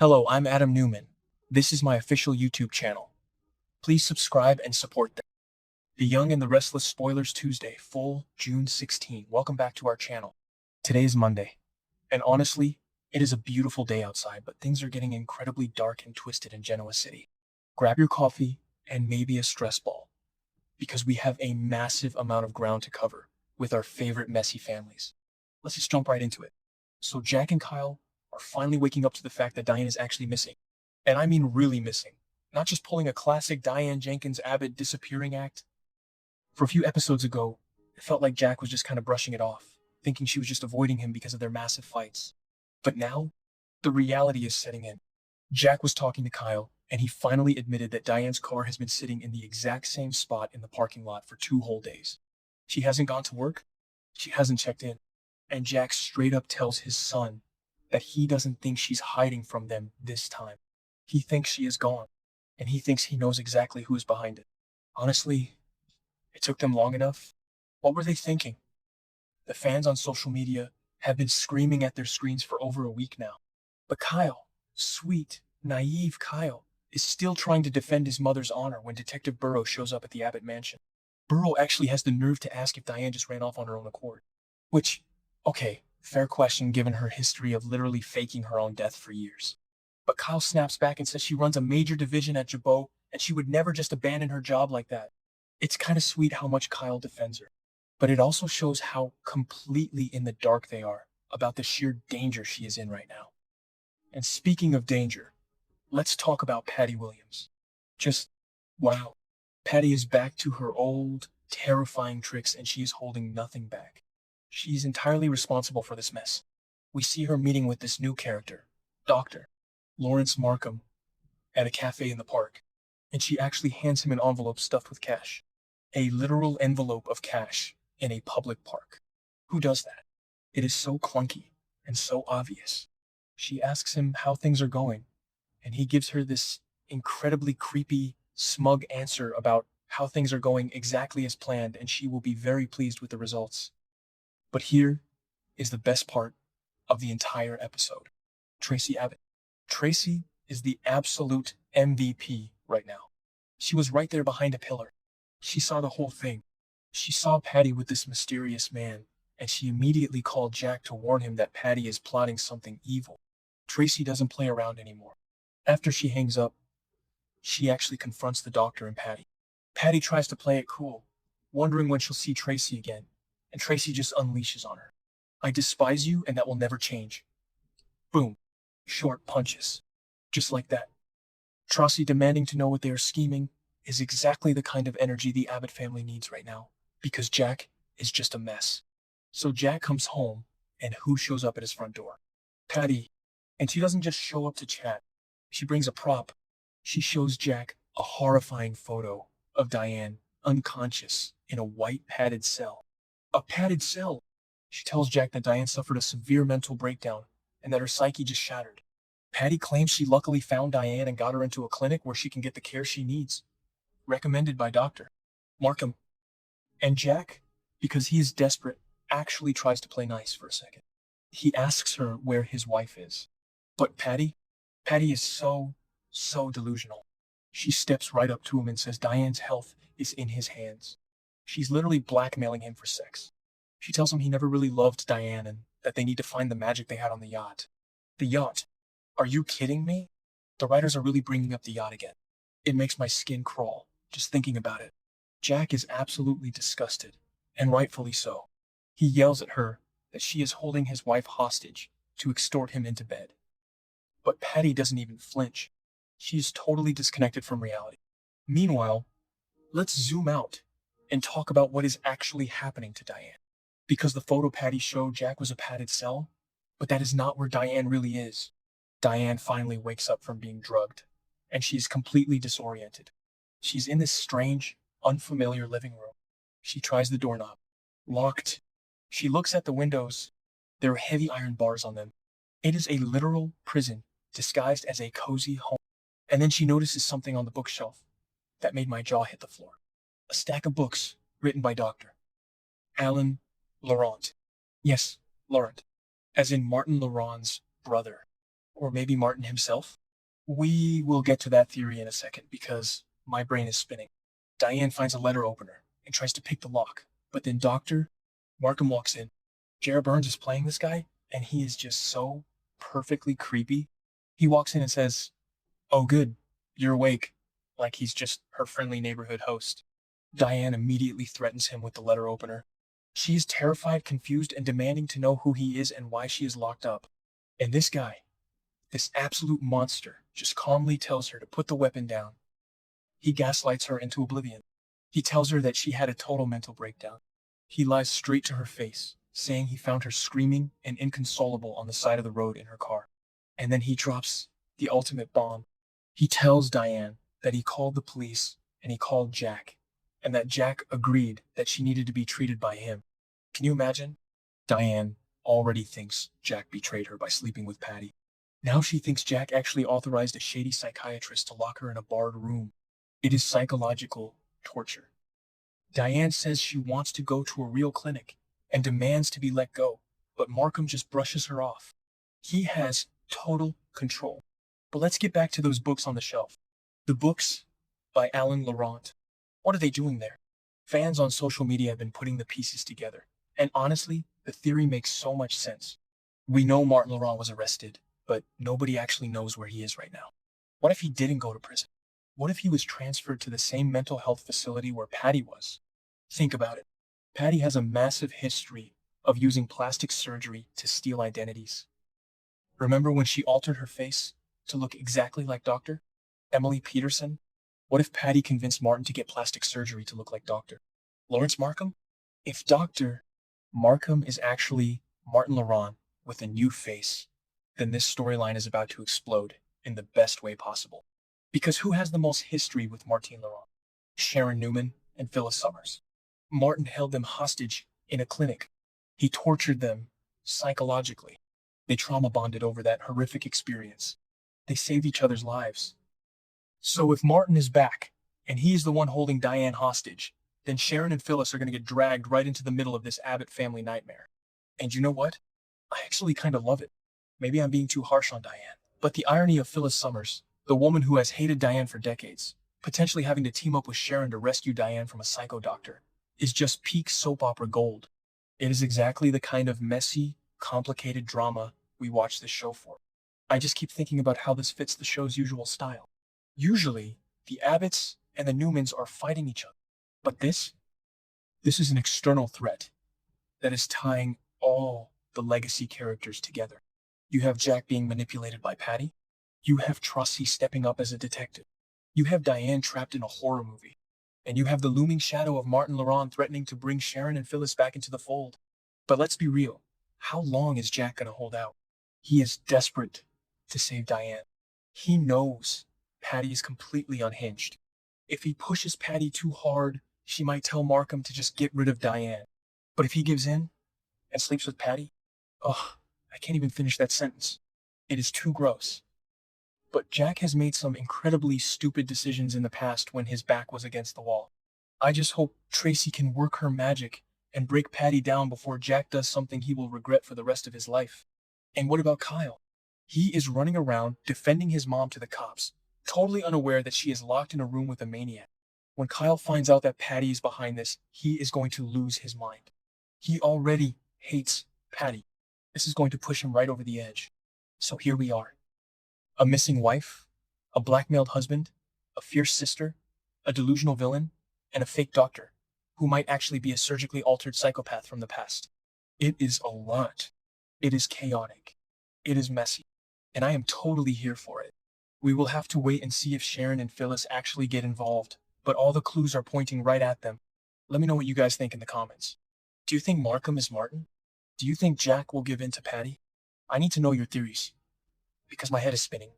Hello, I'm Adam Newman. This is my official YouTube channel. Please subscribe and support them. The Young and the Restless Spoilers Tuesday, full June 16. Welcome back to our channel. Today is Monday, and honestly, it is a beautiful day outside, but things are getting incredibly dark and twisted in Genoa City. Grab your coffee and maybe a stress ball, because we have a massive amount of ground to cover with our favorite messy families. Let's just jump right into it. So Jack and Kyle are finally waking up to the fact that Diane is actually missing. And I mean really missing. Not just pulling a classic Diane Jenkins Abbott disappearing act. For a few episodes ago, it felt like Jack was just kind of brushing it off, thinking she was just avoiding him because of their massive fights. But now, the reality is setting in. Jack was talking to Kyle, and he finally admitted that Diane's car has been sitting in the exact same spot in the parking lot for 2 whole days. She hasn't gone to work, she hasn't checked in, and Jack straight up tells his son that he doesn't think she's hiding from them this time. He thinks she is gone, and he thinks he knows exactly who is behind it. Honestly, it took them long enough. What were they thinking? The fans on social media have been screaming at their screens for over a week now. But Kyle, sweet, naive Kyle, is still trying to defend his mother's honor when Detective Burrow shows up at the Abbott mansion. Burrow actually has the nerve to ask if Diane just ran off on her own accord. Which, okay, fair question given her history of literally faking her own death for years. But Kyle snaps back and says she runs a major division at Jabot and she would never just abandon her job like that. It's kind of sweet how much Kyle defends her. But it also shows how completely in the dark they are about the sheer danger she is in right now. And speaking of danger, let's talk about Patty Williams. Just, wow. Patty is back to her old, terrifying tricks and she is holding nothing back. She's entirely responsible for this mess. We see her meeting with this new character, Dr. Lawrence Markham, at a cafe in the park, and she actually hands him an envelope stuffed with cash. A literal envelope of cash in a public park. Who does that? It is so clunky and so obvious. She asks him how things are going, and he gives her this incredibly creepy, smug answer about how things are going exactly as planned and she will be very pleased with the results. But here is the best part of the entire episode. Tracy Abbott. Tracy is the absolute MVP right now. She was right there behind a pillar. She saw the whole thing. She saw Patty with this mysterious man, and she immediately called Jack to warn him that Patty is plotting something evil. Tracy doesn't play around anymore. After she hangs up, she actually confronts the doctor and Patty. Patty tries to play it cool, wondering when she'll see Tracy again, and Tracy just unleashes on her. I despise you, and that will never change. Boom. Short punches. Just like that. Tracy demanding to know what they are scheming is exactly the kind of energy the Abbott family needs right now, because Jack is just a mess. So Jack comes home, and who shows up at his front door? Patty. And she doesn't just show up to chat. She brings a prop. She shows Jack a horrifying photo of Diane unconscious in a white padded cell. A padded cell! She tells Jack that Diane suffered a severe mental breakdown and that her psyche just shattered. Patty claims she luckily found Diane and got her into a clinic where she can get the care she needs, recommended by Dr. Markham. And Jack, because he is desperate, actually tries to play nice for a second. He asks her where his wife is. But Patty is so delusional. She steps right up to him and says Diane's health is in his hands. She's literally blackmailing him for sex. She tells him he never really loved Diane and that they need to find the magic they had on the yacht. The yacht? Are you kidding me? The writers are really bringing up the yacht again. It makes my skin crawl, just thinking about it. Jack is absolutely disgusted, and rightfully so. He yells at her that she is holding his wife hostage to extort him into bed. But Patty doesn't even flinch. She is totally disconnected from reality. Meanwhile, let's zoom out and talk about what is actually happening to Diane. Because the photo Patty showed Jack was a padded cell, but that is not where Diane really is. Diane finally wakes up from being drugged, and she's completely disoriented. She's in this strange, unfamiliar living room. She tries the doorknob. Locked. She looks at the windows. There are heavy iron bars on them. It is a literal prison disguised as a cozy home. And then she notices something on the bookshelf that made my jaw hit the floor. A stack of books written by Dr. Alan Laurent. Yes, Laurent. As in Martin Laurent's brother. Or maybe Martin himself? We will get to that theory in a second because my brain is spinning. Diane finds a letter opener and tries to pick the lock, but then Dr. Markham walks in. Jared Burns is playing this guy, and he is just so perfectly creepy. He walks in and says, "Oh, good, you're awake," like he's just her friendly neighborhood host. Diane immediately threatens him with the letter opener. She is terrified, confused, and demanding to know who he is and why she is locked up. And this guy, this absolute monster, just calmly tells her to put the weapon down. He gaslights her into oblivion. He tells her that she had a total mental breakdown. He lies straight to her face, saying he found her screaming and inconsolable on the side of the road in her car. And then he drops the ultimate bomb. He tells Diane that he called the police and he called Jack, and that Jack agreed that she needed to be treated by him. Can you imagine? Diane already thinks Jack betrayed her by sleeping with Patty. Now she thinks Jack actually authorized a shady psychiatrist to lock her in a barred room. It is psychological torture. Diane says she wants to go to a real clinic and demands to be let go, but Markham just brushes her off. He has total control. But let's get back to those books on the shelf. The books by Alan Laurent. What are they doing there? Fans on social media have been putting the pieces together, and honestly, the theory makes so much sense. We know Martin Laurent was arrested, but nobody actually knows where he is right now. What if he didn't go to prison? What if he was transferred to the same mental health facility where Patty was? Think about it. Patty has a massive history of using plastic surgery to steal identities. Remember when she altered her face to look exactly like Dr. Emily Peterson? What if Patty convinced Martin to get plastic surgery to look like Dr. Lawrence Markham? If Dr. Markham is actually Martin Laurent with a new face, then this storyline is about to explode in the best way possible. Because who has the most history with Martin Laurent? Sharon Newman and Phyllis Summers. Martin held them hostage in a clinic. He tortured them psychologically. They trauma bonded over that horrific experience. They saved each other's lives. So if Martin is back, and he is the one holding Diane hostage, then Sharon and Phyllis are going to get dragged right into the middle of this Abbott family nightmare. And you know what? I actually kind of love it. Maybe I'm being too harsh on Diane. But the irony of Phyllis Summers, the woman who has hated Diane for decades, potentially having to team up with Sharon to rescue Diane from a psycho doctor, is just peak soap opera gold. It is exactly the kind of messy, complicated drama we watch this show for. I just keep thinking about how this fits the show's usual style. Usually, the Abbotts and the Newmans are fighting each other. But this is an external threat that is tying all the legacy characters together. You have Jack being manipulated by Patty. You have Trusty stepping up as a detective. You have Diane trapped in a horror movie. And you have the looming shadow of Martin Laurent threatening to bring Sharon and Phyllis back into the fold. But let's be real. How long is Jack going to hold out? He is desperate to save Diane. He knows Patty is completely unhinged. If he pushes Patty too hard, she might tell Markham to just get rid of Diane. But if he gives in and sleeps with Patty, I can't even finish that sentence. It is too gross. But Jack has made some incredibly stupid decisions in the past when his back was against the wall. I just hope Tracy can work her magic and break Patty down before Jack does something he will regret for the rest of his life. And what about Kyle? He is running around defending his mom to the cops, totally unaware that she is locked in a room with a maniac. When Kyle finds out that Patty is behind this, he is going to lose his mind. He already hates Patty. This is going to push him right over the edge. So here we are. A missing wife, a blackmailed husband, a fierce sister, a delusional villain, and a fake doctor, who might actually be a surgically altered psychopath from the past. It is a lot. It is chaotic. It is messy. And I am totally here for it. We will have to wait and see if Sharon and Phyllis actually get involved, but all the clues are pointing right at them. Let me know what you guys think in the comments. Do you think Markham is Martin? Do you think Jack will give in to Patty? I need to know your theories, because my head is spinning.